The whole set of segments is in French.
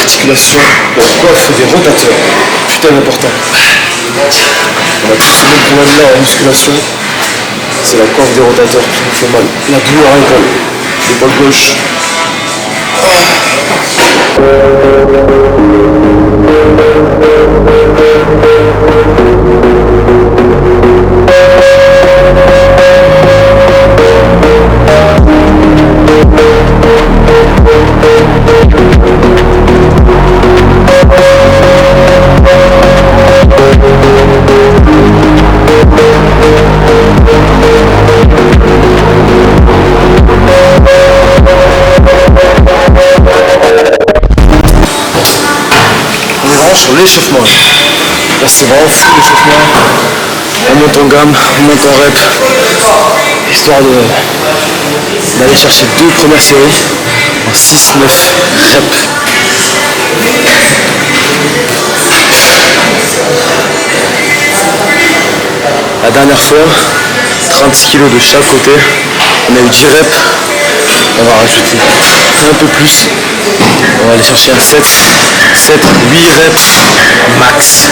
articulations, le coffre des rotateurs. Putain d'important. On a tous ce même problème là en musculation. C'est la coiffe des rotateurs qui nous fait mal. La douleur à l'épaule. L'épaule gauche. Sur l'échauffement. Là c'est vraiment fou l'échauffement. On monte en gamme, on monte en rep. Histoire d'aller chercher 2 premières séries en 6-9 reps. La dernière fois, 36 kg de chaque côté. On a eu 10 reps. On va rajouter un peu plus. On va aller chercher un 7, 8 reps max.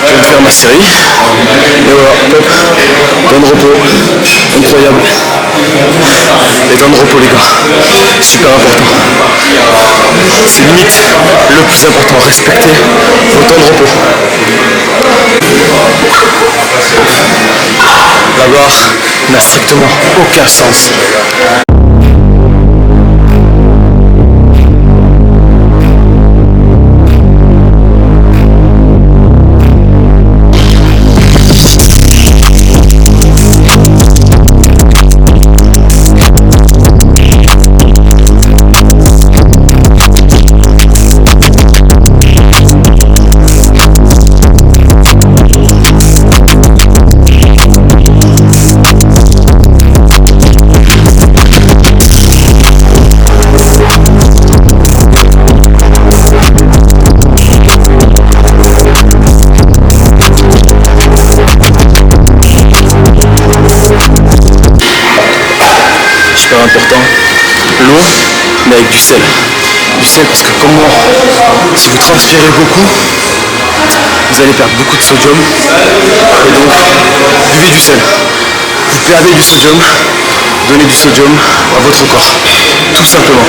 Je vais faire ma série. Et voilà, top. Temps de repos. Incroyable. Les temps de repos les gars. Super important. C'est limite le plus important. Respecter vos temps de repos. La barre n'a strictement aucun sens. Important, l'eau, mais avec du sel. Du sel parce que comme moi, si vous transpirez beaucoup, vous allez perdre beaucoup de sodium. Et donc, buvez du sel. Vous perdez du sodium, donnez du sodium à votre corps. Tout simplement.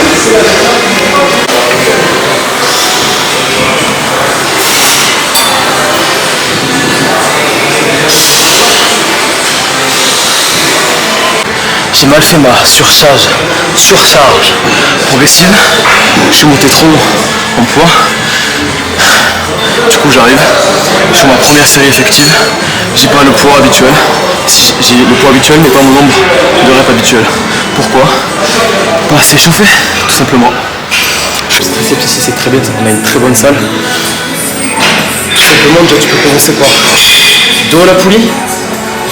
J'ai mal fait ma surcharge progressive. Je suis monté trop en poids. Du coup j'arrive sur ma première série effective. J'ai pas le poids habituel. J'ai le poids habituel mais pas mon nombre de reps habituel. Pourquoi? Pas assez chauffé, tout simplement. Je suis stressé ici, c'est très bien, on a une très bonne salle. Tout simplement déjà tu peux commencer par dos à la poulie.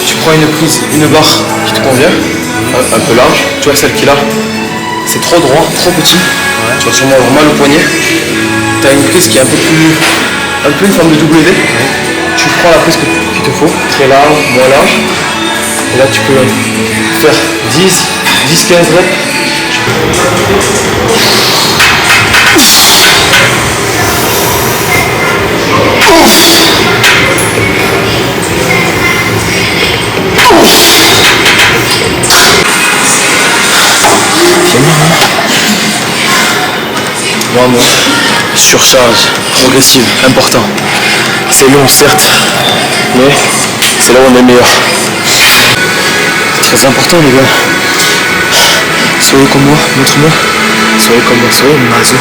Tu prends une prise, une barre qui te convient. Un peu large, tu vois celle qui est là, c'est trop droit, trop petit, ouais. Tu vas sûrement avoir mal au poignet. Tu as une prise qui est un peu une forme de W, ouais. Tu prends la prise qu'il te faut, très large, moins large, et là tu peux faire 10-15 reps. Vraiment, surcharge progressive, important. C'est long certes, mais c'est là où on est meilleur. C'est très important les gars. Soyez comme moi, montre-moi. Soyez comme moi, soyez maso.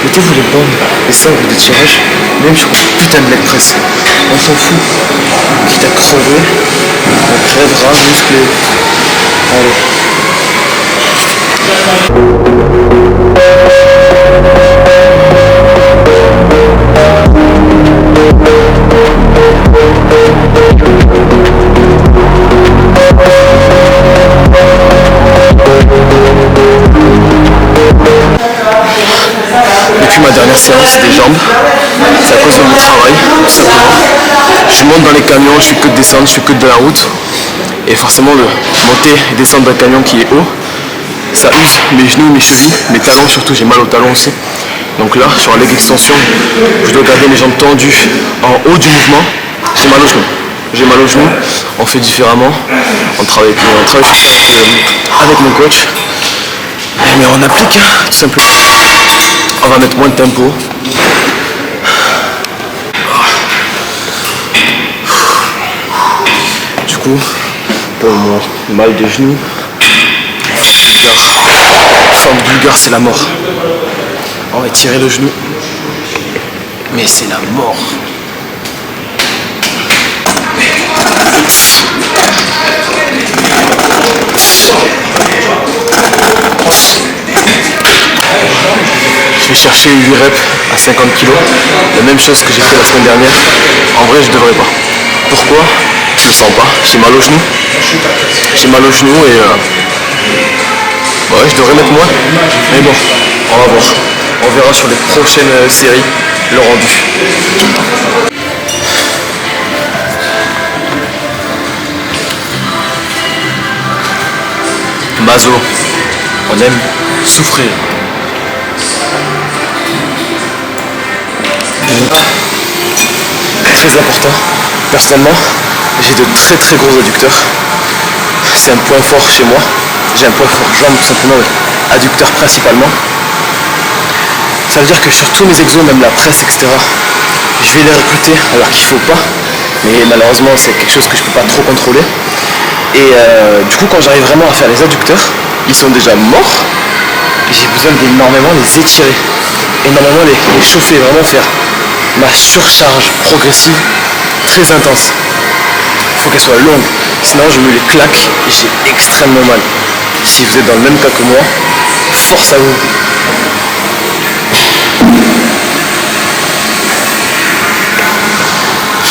Mettez-vous les bandes, les sangles de tirage, même sur un putain de leg press. On s'en fout. Quitte à crever, on crèvera musclé. Allez. dernière séance des jambes. C'est à cause de mon travail, tout simplement. Je monte dans les camions, je fais que de descendre, je fais que de la route. Et forcément, de monter et descendre d'un camion qui est haut, ça use mes genoux, mes chevilles, mes talons surtout, j'ai mal aux talons aussi. Donc là, sur la leg extension, je dois garder mes jambes tendues en haut du mouvement. J'ai mal aux genoux. J'ai mal aux genoux, on fait différemment. On travaille avec mon coach. Mais on applique, tout simplement. On va mettre moins de tempo. Du coup, pour mon mal de genoux, forme bulgare, c'est la mort. On va tirer le genou. Mais c'est la mort. Je vais chercher 8 reps à 50 kg. La même chose que j'ai fait la semaine dernière. En vrai, je devrais pas. Pourquoi? Je le sens pas. J'ai mal au genou. J'ai mal au genou et ouais, je devrais mettre moins. Mais bon, on va voir. On verra sur les prochaines séries le rendu. Maso, on aime souffrir. Très important. Personnellement, j'ai de très gros adducteurs. C'est un point fort chez moi. J'ai un point fort jambe tout simplement, adducteur principalement. Ça veut dire que sur tous mes exos, même la presse, etc., je vais les recruter alors qu'il ne faut pas. Mais malheureusement, c'est quelque chose que je ne peux pas trop contrôler. Et du coup, quand j'arrive vraiment à faire les adducteurs, ils sont déjà morts. J'ai besoin d'énormément les étirer, énormément les chauffer, vraiment faire ma surcharge progressive très intense. Il faut qu'elle soit longue, sinon je me les claque et j'ai extrêmement mal. Si vous êtes dans le même cas que moi, force à vous.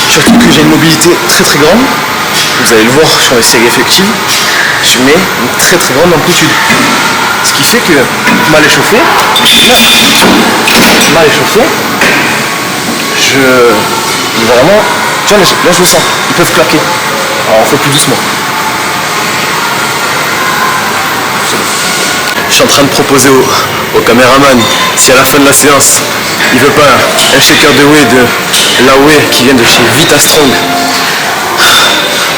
Surtout que j'ai une mobilité très grande. Vous allez le voir sur les séries effectives, je mets une très grande amplitude. Ce qui fait que mal échauffé, vraiment, tu vois, là je le sens, ils peuvent claquer. Alors on fait plus doucement. Je suis en train de proposer au caméraman, si à la fin de la séance, il veut pas un shaker de whey de la whey qui vient de chez Vita Strong,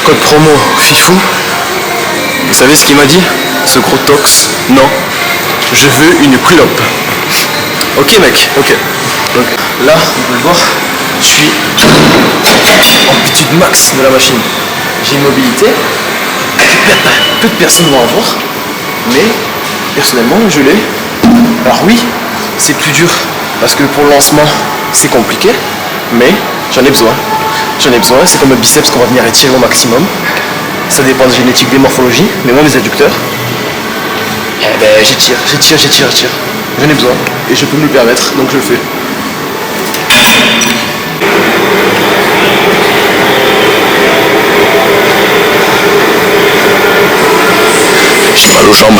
code promo FIFU. Vous savez ce qu'il m'a dit, ce gros tox? Non, je veux une clope. Ok mec, ok. Donc là, vous pouvez le voir, je suis en amplitude max de la machine. J'ai une mobilité que peu de personnes vont avoir, mais personnellement je l'ai. Alors oui, c'est plus dur parce que pour le lancement c'est compliqué, mais j'en ai besoin. C'est comme le biceps qu'on va venir étirer au maximum. Ça dépend de la génétique, des morphologies, mais moi mes adducteurs, eh ben, j'étire. J'en ai besoin et je peux me le permettre, donc je le fais. J'ai mal aux jambes.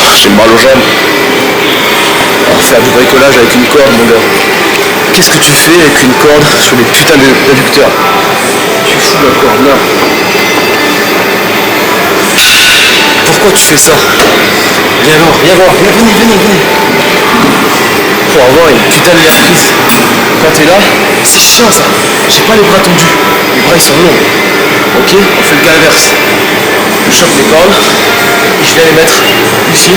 On fait du bricolage avec une corde, mon gars. Qu'est-ce que tu fais avec une corde sur les putains d'adducteurs? Tu fous la corde là. Pourquoi tu fais ça? Viens voir, venez. Pour avoir une putain de nerf prise. Quand t'es là, c'est chiant ça. J'ai pas les bras tendus. Les bras ils sont longs. Ok, on fait le cas inverse. Je chope les cordes et je viens les mettre ici.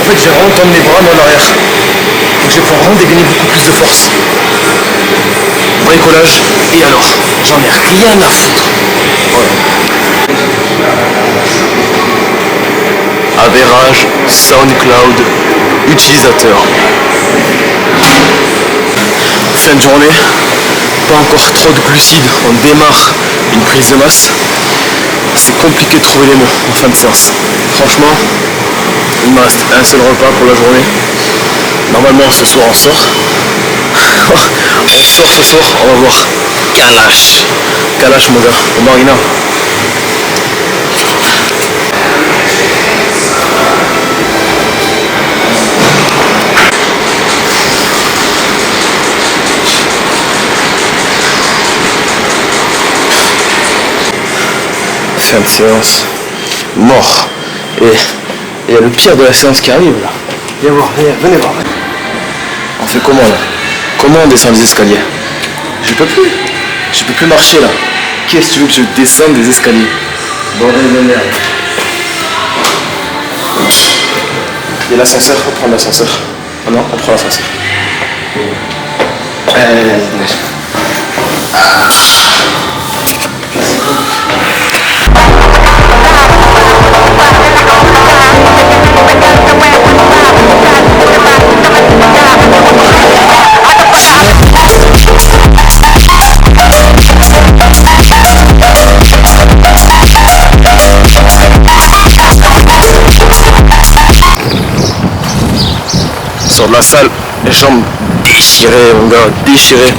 En fait, je vais vraiment tendre mes bras mais en arrière. Donc je vais pouvoir vraiment dégainer beaucoup plus de force. Bricolage, et alors, j'en ai rien à foutre. Voilà. Avérage SoundCloud utilisateur. Fin de journée, pas encore trop de glucides, on démarre une prise de masse. C'est compliqué de trouver les mots en fin de séance. Franchement, il me reste un seul repas pour la journée. Normalement ce soir on sort. On sort ce soir, on va voir. Kalash mon gars, au marina. Fin de séance. Mort. Et il y a le pire de la séance qui arrive là. Viens voir, venez voir. On fait comment là? Comment on descend les escaliers? Je peux plus marcher là. Qu'est-ce que tu veux que je descende des escaliers? Bordel de merde. Il y a l'ascenseur, on prend l'ascenseur. Ah non, on prend l'ascenseur. Sors de la salle, les jambes déchirées, mon gars, déchirées.